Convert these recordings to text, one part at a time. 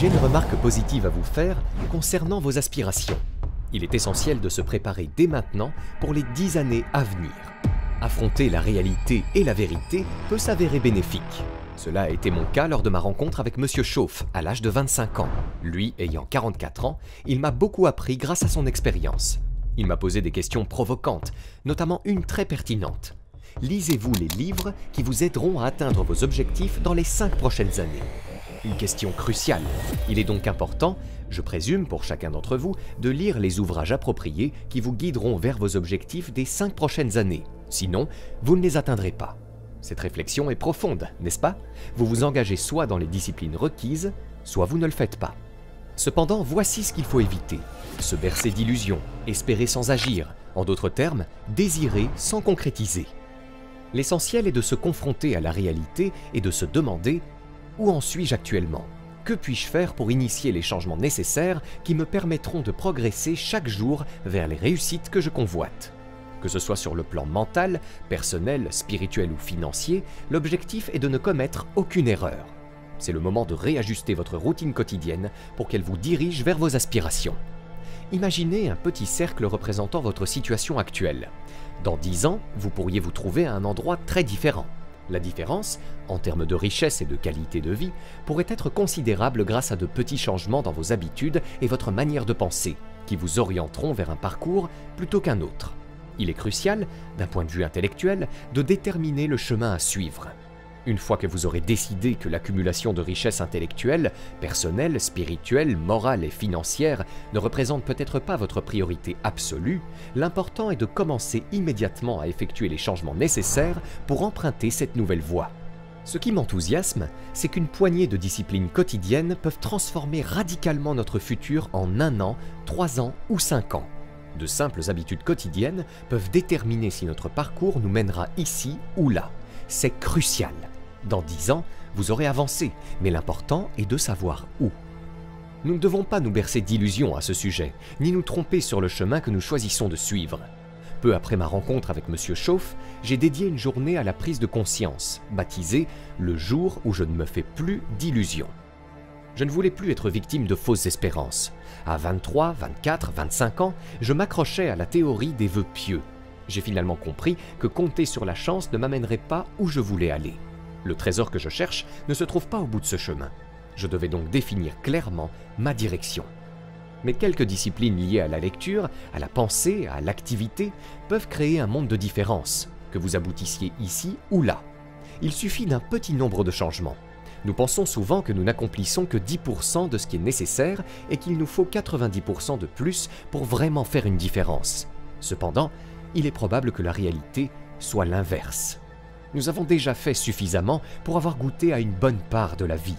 J'ai une remarque positive à vous faire concernant vos aspirations. Il est essentiel de se préparer dès maintenant pour les 10 années à venir. Affronter la réalité et la vérité peut s'avérer bénéfique. Cela a été mon cas lors de ma rencontre avec Monsieur Chauffe à l'âge de 25 ans. Lui ayant 44 ans, il m'a beaucoup appris grâce à son expérience. Il m'a posé des questions provocantes, notamment une très pertinente. Lisez-vous les livres qui vous aideront à atteindre vos objectifs dans les 5 prochaines années? Une question cruciale. Il est donc important, je présume pour chacun d'entre vous, de lire les ouvrages appropriés qui vous guideront vers vos objectifs des 5 prochaines années. Sinon, vous ne les atteindrez pas. Cette réflexion est profonde, n'est-ce pas? Vous vous engagez soit dans les disciplines requises, soit vous ne le faites pas. Cependant, voici ce qu'il faut éviter. Se bercer d'illusions, espérer sans agir, en d'autres termes, désirer sans concrétiser. L'essentiel est de se confronter à la réalité et de se demander « Où en suis-je actuellement? Que puis-je faire pour initier les changements nécessaires qui me permettront de progresser chaque jour vers les réussites que je convoite ?» Que ce soit sur le plan mental, personnel, spirituel ou financier, l'objectif est de ne commettre aucune erreur. C'est le moment de réajuster votre routine quotidienne pour qu'elle vous dirige vers vos aspirations. Imaginez un petit cercle représentant votre situation actuelle. Dans 10 ans, vous pourriez vous trouver à un endroit très différent. La différence, en termes de richesse et de qualité de vie, pourrait être considérable grâce à de petits changements dans vos habitudes et votre manière de penser, qui vous orienteront vers un parcours plutôt qu'un autre. Il est crucial, d'un point de vue intellectuel, de déterminer le chemin à suivre. Une fois que vous aurez décidé que l'accumulation de richesses intellectuelles, personnelles, spirituelles, morales et financières ne représente peut-être pas votre priorité absolue, l'important est de commencer immédiatement à effectuer les changements nécessaires pour emprunter cette nouvelle voie. Ce qui m'enthousiasme, c'est qu'une poignée de disciplines quotidiennes peuvent transformer radicalement notre futur en 1 an, 3 ans ou 5 ans. De simples habitudes quotidiennes peuvent déterminer si notre parcours nous mènera ici ou là. C'est crucial. Dans 10 ans, vous aurez avancé, mais l'important est de savoir où. Nous ne devons pas nous bercer d'illusions à ce sujet, ni nous tromper sur le chemin que nous choisissons de suivre. Peu après ma rencontre avec Monsieur Chauffe, j'ai dédié une journée à la prise de conscience, baptisée « Le jour où je ne me fais plus d'illusions ». Je ne voulais plus être victime de fausses espérances. À 23, 24, 25 ans, je m'accrochais à la théorie des vœux pieux. J'ai finalement compris que compter sur la chance ne m'amènerait pas où je voulais aller. Le trésor que je cherche ne se trouve pas au bout de ce chemin. Je devais donc définir clairement ma direction. Mais quelques disciplines liées à la lecture, à la pensée, à l'activité peuvent créer un monde de différence, que vous aboutissiez ici ou là. Il suffit d'un petit nombre de changements. Nous pensons souvent que nous n'accomplissons que 10% de ce qui est nécessaire et qu'il nous faut 90% de plus pour vraiment faire une différence. Cependant, il est probable que la réalité soit l'inverse. Nous avons déjà fait suffisamment pour avoir goûté à une bonne part de la vie.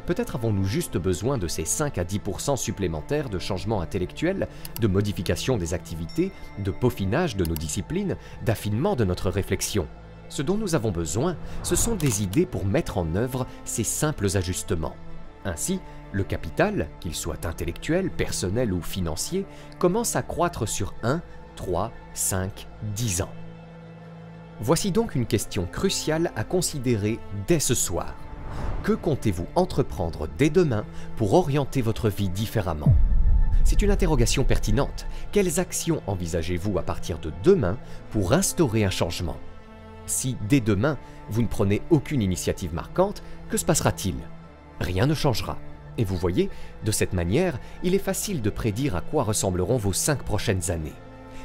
Peut-être avons-nous juste besoin de ces 5 à 10% supplémentaires de changements intellectuels, de modification des activités, de peaufinage de nos disciplines, d'affinement de notre réflexion. Ce dont nous avons besoin, ce sont des idées pour mettre en œuvre ces simples ajustements. Ainsi, le capital, qu'il soit intellectuel, personnel ou financier, commence à croître sur 1, 3, 5, 10 ans. Voici donc une question cruciale à considérer dès ce soir. Que comptez-vous entreprendre dès demain pour orienter votre vie différemment? C'est une interrogation pertinente. Quelles actions envisagez-vous à partir de demain pour instaurer un changement? Si, dès demain, vous ne prenez aucune initiative marquante, que se passera-t-il? Rien ne changera. Et vous voyez, de cette manière, il est facile de prédire à quoi ressembleront vos 5 prochaines années.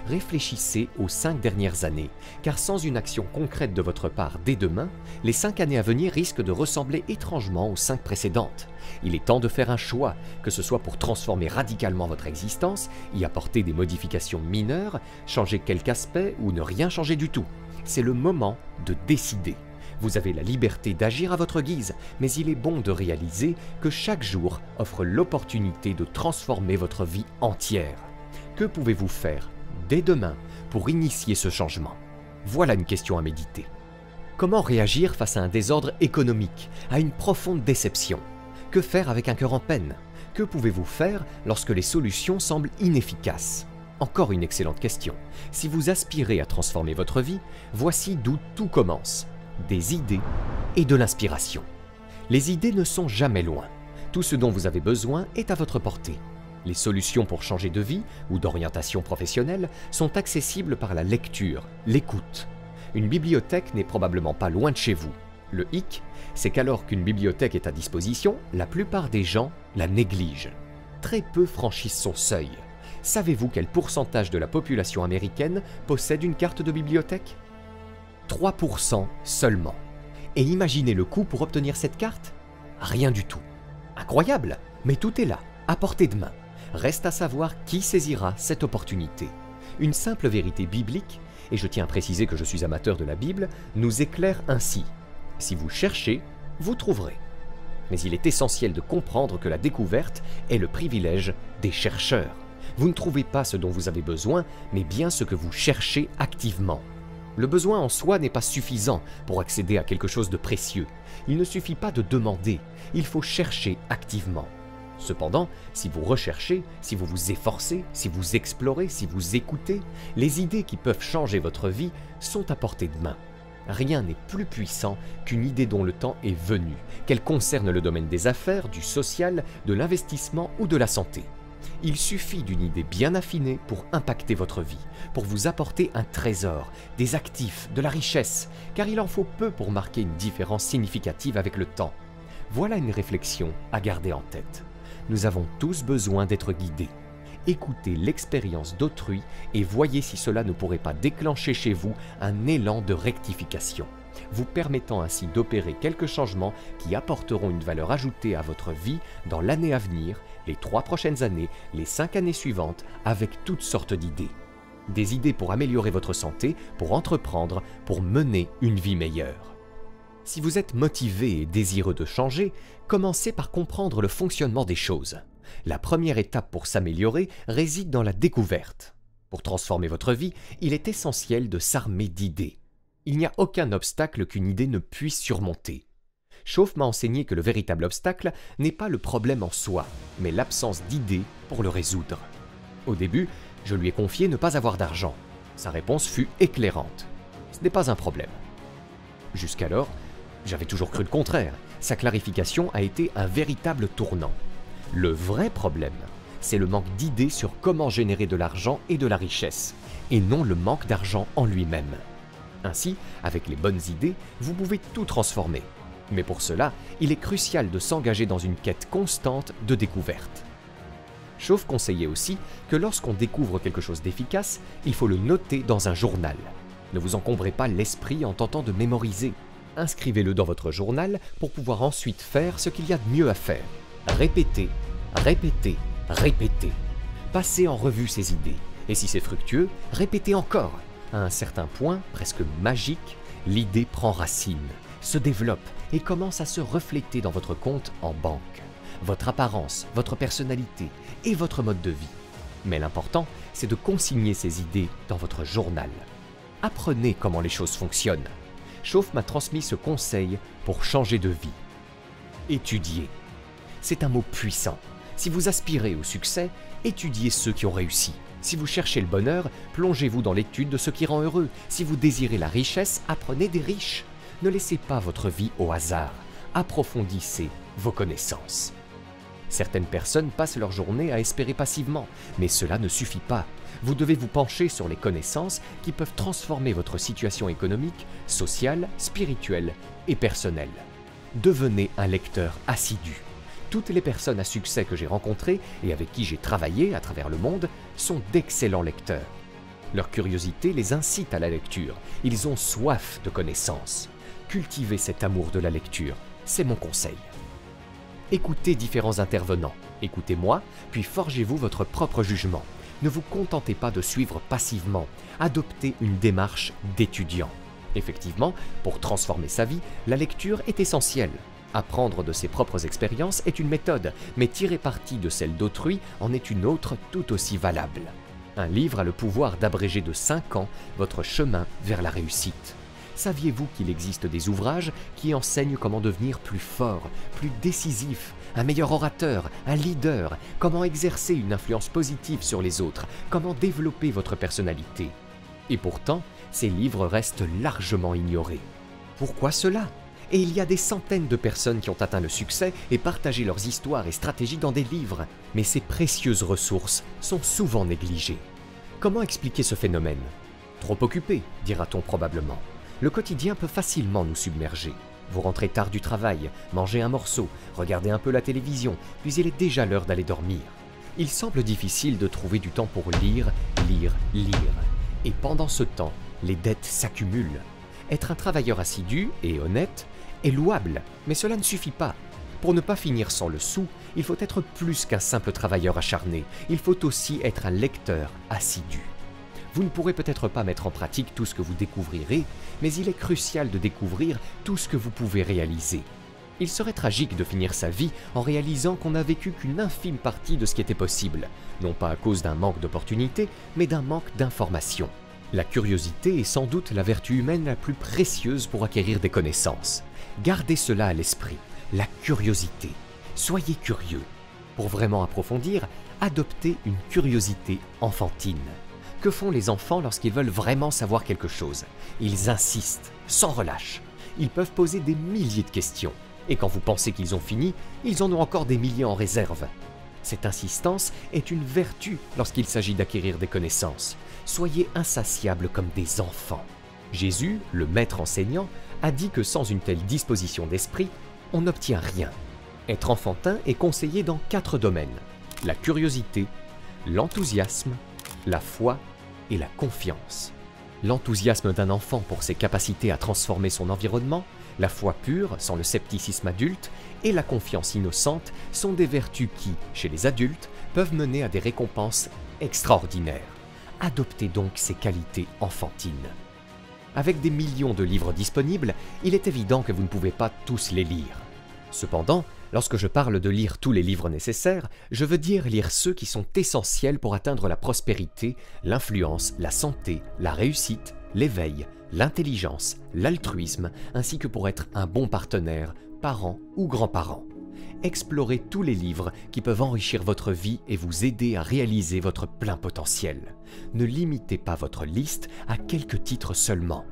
Réfléchissez aux 5 dernières années, car sans une action concrète de votre part dès demain, les 5 années à venir risquent de ressembler étrangement aux 5 précédentes. Il est temps de faire un choix, que ce soit pour transformer radicalement votre existence, y apporter des modifications mineures, changer quelque aspect ou ne rien changer du tout. C'est le moment de décider. Vous avez la liberté d'agir à votre guise, mais il est bon de réaliser que chaque jour offre l'opportunité de transformer votre vie entière. Que pouvez-vous faire dès demain pour initier ce changement? Voilà une question à méditer. Comment réagir face à un désordre économique, à une profonde déception? Que faire avec un cœur en peine? Que pouvez-vous faire lorsque les solutions semblent inefficaces? Encore une excellente question. Si vous aspirez à transformer votre vie, voici d'où tout commence. Des idées et de l'inspiration. Les idées ne sont jamais loin. Tout ce dont vous avez besoin est à votre portée. Les solutions pour changer de vie ou d'orientation professionnelle sont accessibles par la lecture, l'écoute. Une bibliothèque n'est probablement pas loin de chez vous. Le hic, c'est qu'alors qu'une bibliothèque est à disposition, la plupart des gens la négligent. Très peu franchissent son seuil. Savez-vous quel pourcentage de la population américaine possède une carte de bibliothèque ? 3% seulement. Et imaginez le coût pour obtenir cette carte ? Rien du tout. Incroyable, mais tout est là, à portée de main. Reste à savoir qui saisira cette opportunité. Une simple vérité biblique, et je tiens à préciser que je suis amateur de la Bible, nous éclaire ainsi. Si vous cherchez, vous trouverez. Mais il est essentiel de comprendre que la découverte est le privilège des chercheurs. Vous ne trouvez pas ce dont vous avez besoin, mais bien ce que vous cherchez activement. Le besoin en soi n'est pas suffisant pour accéder à quelque chose de précieux. Il ne suffit pas de demander, il faut chercher activement. Cependant, si vous recherchez, si vous vous efforcez, si vous explorez, si vous écoutez, les idées qui peuvent changer votre vie sont à portée de main. Rien n'est plus puissant qu'une idée dont le temps est venu, qu'elle concerne le domaine des affaires, du social, de l'investissement ou de la santé. Il suffit d'une idée bien affinée pour impacter votre vie, pour vous apporter un trésor, des actifs, de la richesse, car il en faut peu pour marquer une différence significative avec le temps. Voilà une réflexion à garder en tête. Nous avons tous besoin d'être guidés. Écoutez l'expérience d'autrui et voyez si cela ne pourrait pas déclencher chez vous un élan de rectification, vous permettant ainsi d'opérer quelques changements qui apporteront une valeur ajoutée à votre vie dans l'année à venir, les 3 prochaines années, les 5 années suivantes, avec toutes sortes d'idées. Des idées pour améliorer votre santé, pour entreprendre, pour mener une vie meilleure. Si vous êtes motivé et désireux de changer, commencez par comprendre le fonctionnement des choses. La première étape pour s'améliorer réside dans la découverte. Pour transformer votre vie, il est essentiel de s'armer d'idées. Il n'y a aucun obstacle qu'une idée ne puisse surmonter. Schauf m'a enseigné que le véritable obstacle n'est pas le problème en soi, mais l'absence d'idées pour le résoudre. Au début, je lui ai confié ne pas avoir d'argent. Sa réponse fut éclairante. Ce n'est pas un problème. Jusqu'alors, j'avais toujours cru le contraire. Sa clarification a été un véritable tournant. Le vrai problème, c'est le manque d'idées sur comment générer de l'argent et de la richesse, et non le manque d'argent en lui-même. Ainsi, avec les bonnes idées, vous pouvez tout transformer. Mais pour cela, il est crucial de s'engager dans une quête constante de découverte. Schauf conseillait aussi que lorsqu'on découvre quelque chose d'efficace, il faut le noter dans un journal. Ne vous encombrez pas l'esprit en tentant de mémoriser. Inscrivez-le dans votre journal pour pouvoir ensuite faire ce qu'il y a de mieux à faire. Répétez, répétez, répétez. Passez en revue ces idées. Et si c'est fructueux, répétez encore. À un certain point, presque magique, l'idée prend racine, se développe et commence à se refléter dans votre compte en banque. Votre apparence, votre personnalité et votre mode de vie. Mais l'important, c'est de consigner ces idées dans votre journal. Apprenez comment les choses fonctionnent. Schauf m'a transmis ce conseil pour changer de vie. Étudier. C'est un mot puissant. Si vous aspirez au succès, étudiez ceux qui ont réussi. Si vous cherchez le bonheur, plongez-vous dans l'étude de ce qui rend heureux. Si vous désirez la richesse, apprenez des riches. Ne laissez pas votre vie au hasard. Approfondissez vos connaissances. Certaines personnes passent leur journée à espérer passivement, mais cela ne suffit pas. Vous devez vous pencher sur les connaissances qui peuvent transformer votre situation économique, sociale, spirituelle et personnelle. Devenez un lecteur assidu. Toutes les personnes à succès que j'ai rencontrées et avec qui j'ai travaillé à travers le monde sont d'excellents lecteurs. Leur curiosité les incite à la lecture. Ils ont soif de connaissances. Cultivez cet amour de la lecture, c'est mon conseil. Écoutez différents intervenants, écoutez-moi, puis forgez-vous votre propre jugement. Ne vous contentez pas de suivre passivement, adoptez une démarche d'étudiant. Effectivement, pour transformer sa vie, la lecture est essentielle. Apprendre de ses propres expériences est une méthode, mais tirer parti de celle d'autrui en est une autre tout aussi valable. Un livre a le pouvoir d'abréger de 5 ans votre chemin vers la réussite. Saviez-vous qu'il existe des ouvrages qui enseignent comment devenir plus fort, plus décisif, un meilleur orateur, un leader, comment exercer une influence positive sur les autres, comment développer votre personnalité? Et pourtant, ces livres restent largement ignorés. Pourquoi cela? Et il y a des centaines de personnes qui ont atteint le succès et partagé leurs histoires et stratégies dans des livres, mais ces précieuses ressources sont souvent négligées. Comment expliquer ce phénomène? Trop occupé, dira-t-on probablement. Le quotidien peut facilement nous submerger. Vous rentrez tard du travail, mangez un morceau, regardez un peu la télévision, puis il est déjà l'heure d'aller dormir. Il semble difficile de trouver du temps pour lire. Et pendant ce temps, les dettes s'accumulent. Être un travailleur assidu et honnête est louable, mais cela ne suffit pas. Pour ne pas finir sans le sou, il faut être plus qu'un simple travailleur acharné. Il faut aussi être un lecteur assidu. Vous ne pourrez peut-être pas mettre en pratique tout ce que vous découvrirez, mais il est crucial de découvrir tout ce que vous pouvez réaliser. Il serait tragique de finir sa vie en réalisant qu'on n'a vécu qu'une infime partie de ce qui était possible, non pas à cause d'un manque d'opportunités, mais d'un manque d'informations. La curiosité est sans doute la vertu humaine la plus précieuse pour acquérir des connaissances. Gardez cela à l'esprit, la curiosité. Soyez curieux. Pour vraiment approfondir, adoptez une curiosité enfantine. Que font les enfants lorsqu'ils veulent vraiment savoir quelque chose? Ils insistent, sans relâche. Ils peuvent poser des milliers de questions. Et quand vous pensez qu'ils ont fini, ils en ont encore des milliers en réserve. Cette insistance est une vertu lorsqu'il s'agit d'acquérir des connaissances. Soyez insatiables comme des enfants. Jésus, le maître enseignant, a dit que sans une telle disposition d'esprit, on n'obtient rien. Être enfantin est conseillé dans 4 domaines: la curiosité, l'enthousiasme, la foi et la confiance. L'enthousiasme d'un enfant pour ses capacités à transformer son environnement, la foi pure, sans le scepticisme adulte, et la confiance innocente sont des vertus qui, chez les adultes, peuvent mener à des récompenses extraordinaires. Adoptez donc ces qualités enfantines. Avec des millions de livres disponibles, il est évident que vous ne pouvez pas tous les lire. Cependant, lorsque je parle de lire tous les livres nécessaires, je veux dire lire ceux qui sont essentiels pour atteindre la prospérité, l'influence, la santé, la réussite, l'éveil, l'intelligence, l'altruisme, ainsi que pour être un bon partenaire, parent ou grand-parent. Explorez tous les livres qui peuvent enrichir votre vie et vous aider à réaliser votre plein potentiel. Ne limitez pas votre liste à quelques titres seulement.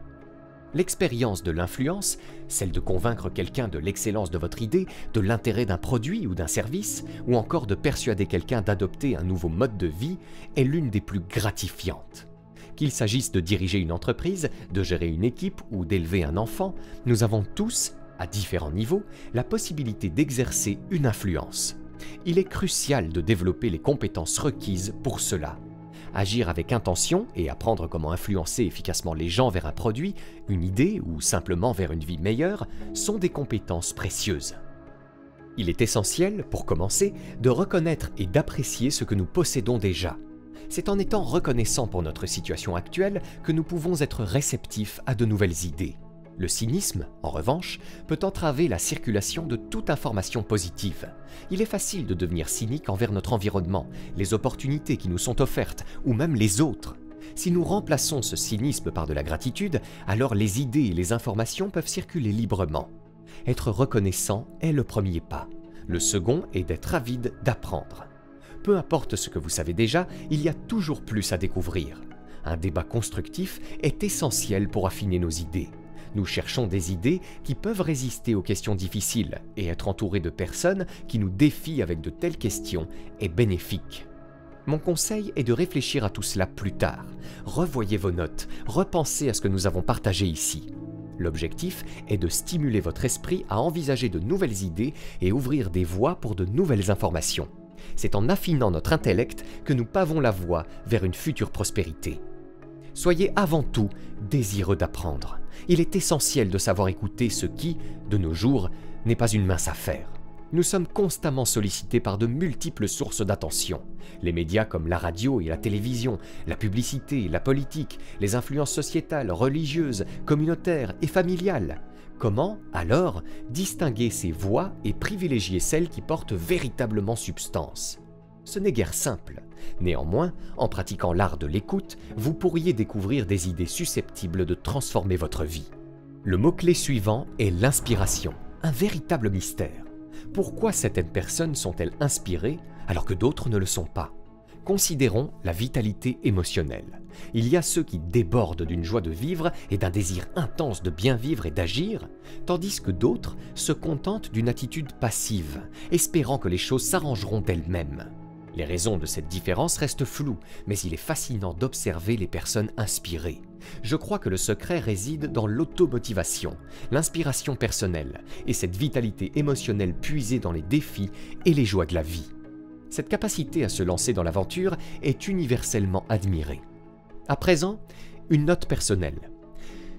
L'expérience de l'influence, celle de convaincre quelqu'un de l'excellence de votre idée, de l'intérêt d'un produit ou d'un service, ou encore de persuader quelqu'un d'adopter un nouveau mode de vie, est l'une des plus gratifiantes. Qu'il s'agisse de diriger une entreprise, de gérer une équipe ou d'élever un enfant, nous avons tous, à différents niveaux, la possibilité d'exercer une influence. Il est crucial de développer les compétences requises pour cela. Agir avec intention et apprendre comment influencer efficacement les gens vers un produit, une idée ou simplement vers une vie meilleure sont des compétences précieuses. Il est essentiel, pour commencer, de reconnaître et d'apprécier ce que nous possédons déjà. C'est en étant reconnaissant pour notre situation actuelle que nous pouvons être réceptifs à de nouvelles idées. Le cynisme, en revanche, peut entraver la circulation de toute information positive. Il est facile de devenir cynique envers notre environnement, les opportunités qui nous sont offertes, ou même les autres. Si nous remplaçons ce cynisme par de la gratitude, alors les idées et les informations peuvent circuler librement. Être reconnaissant est le premier pas. Le second est d'être avide d'apprendre. Peu importe ce que vous savez déjà, il y a toujours plus à découvrir. Un débat constructif est essentiel pour affiner nos idées. Nous cherchons des idées qui peuvent résister aux questions difficiles, et être entouré de personnes qui nous défient avec de telles questions est bénéfique. Mon conseil est de réfléchir à tout cela plus tard. Revoyez vos notes, repensez à ce que nous avons partagé ici. L'objectif est de stimuler votre esprit à envisager de nouvelles idées et ouvrir des voies pour de nouvelles informations. C'est en affinant notre intellect que nous pavons la voie vers une future prospérité. Soyez avant tout désireux d'apprendre. Il est essentiel de savoir écouter ce qui, de nos jours, n'est pas une mince affaire. Nous sommes constamment sollicités par de multiples sources d'attention. Les médias comme la radio et la télévision, la publicité, la politique, les influences sociétales, religieuses, communautaires et familiales. Comment, alors, distinguer ces voix et privilégier celles qui portent véritablement substance? Ce n'est guère simple. Néanmoins, en pratiquant l'art de l'écoute, vous pourriez découvrir des idées susceptibles de transformer votre vie. Le mot-clé suivant est l'inspiration, un véritable mystère. Pourquoi certaines personnes sont-elles inspirées alors que d'autres ne le sont pas? Considérons la vitalité émotionnelle. Il y a ceux qui débordent d'une joie de vivre et d'un désir intense de bien vivre et d'agir, tandis que d'autres se contentent d'une attitude passive, espérant que les choses s'arrangeront d'elles-mêmes. Les raisons de cette différence restent floues, mais il est fascinant d'observer les personnes inspirées. Je crois que le secret réside dans l'automotivation, l'inspiration personnelle et cette vitalité émotionnelle puisée dans les défis et les joies de la vie. Cette capacité à se lancer dans l'aventure est universellement admirée. À présent, une note personnelle.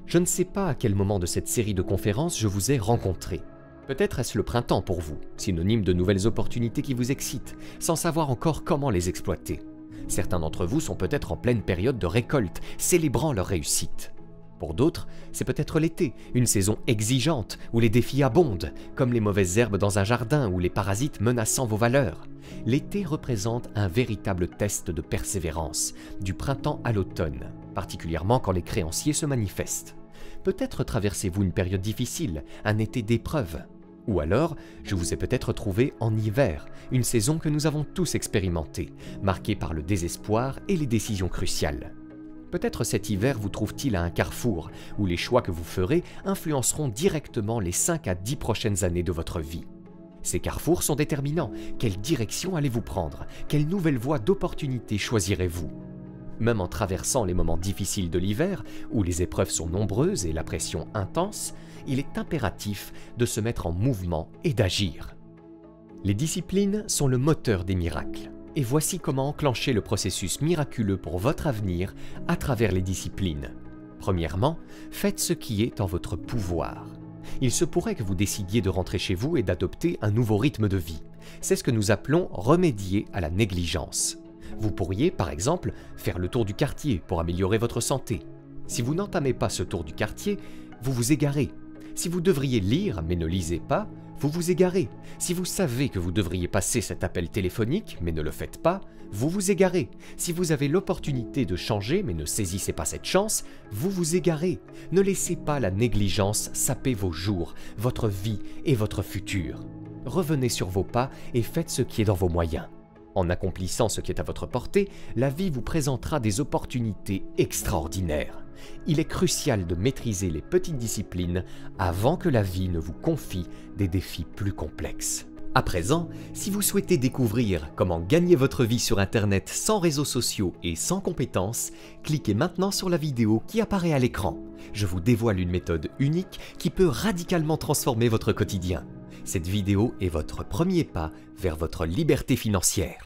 Je ne sais pas à quel moment de cette série de conférences je vous ai rencontré. Peut-être est-ce le printemps pour vous, synonyme de nouvelles opportunités qui vous excitent, sans savoir encore comment les exploiter. Certains d'entre vous sont peut-être en pleine période de récolte, célébrant leur réussite. Pour d'autres, c'est peut-être l'été, une saison exigeante où les défis abondent, comme les mauvaises herbes dans un jardin ou les parasites menaçant vos valeurs. L'été représente un véritable test de persévérance, du printemps à l'automne, particulièrement quand les créanciers se manifestent. Peut-être traversez-vous une période difficile, un été d'épreuve. Ou alors, je vous ai peut-être trouvé en hiver, une saison que nous avons tous expérimentée, marquée par le désespoir et les décisions cruciales. Peut-être cet hiver vous trouve-t-il à un carrefour, où les choix que vous ferez influenceront directement les 5 à 10 prochaines années de votre vie. Ces carrefours sont déterminants. Quelle direction allez-vous prendre? Quelle nouvelle voie d'opportunité choisirez-vous? Même en traversant les moments difficiles de l'hiver, où les épreuves sont nombreuses et la pression intense, il est impératif de se mettre en mouvement et d'agir. Les disciplines sont le moteur des miracles. Et voici comment enclencher le processus miraculeux pour votre avenir à travers les disciplines. Premièrement, faites ce qui est en votre pouvoir. Il se pourrait que vous décidiez de rentrer chez vous et d'adopter un nouveau rythme de vie. C'est ce que nous appelons remédier à la négligence. Vous pourriez, par exemple, faire le tour du quartier pour améliorer votre santé. Si vous n'entamez pas ce tour du quartier, vous vous égarez. Si vous devriez lire mais ne lisez pas, vous vous égarez. Si vous savez que vous devriez passer cet appel téléphonique mais ne le faites pas, vous vous égarez. Si vous avez l'opportunité de changer mais ne saisissez pas cette chance, vous vous égarez. Ne laissez pas la négligence saper vos jours, votre vie et votre futur. Revenez sur vos pas et faites ce qui est dans vos moyens. En accomplissant ce qui est à votre portée, la vie vous présentera des opportunités extraordinaires. Il est crucial de maîtriser les petites disciplines avant que la vie ne vous confie des défis plus complexes. À présent, si vous souhaitez découvrir comment gagner votre vie sur Internet sans réseaux sociaux et sans compétences, cliquez maintenant sur la vidéo qui apparaît à l'écran. Je vous dévoile une méthode unique qui peut radicalement transformer votre quotidien. Cette vidéo est votre premier pas vers votre liberté financière.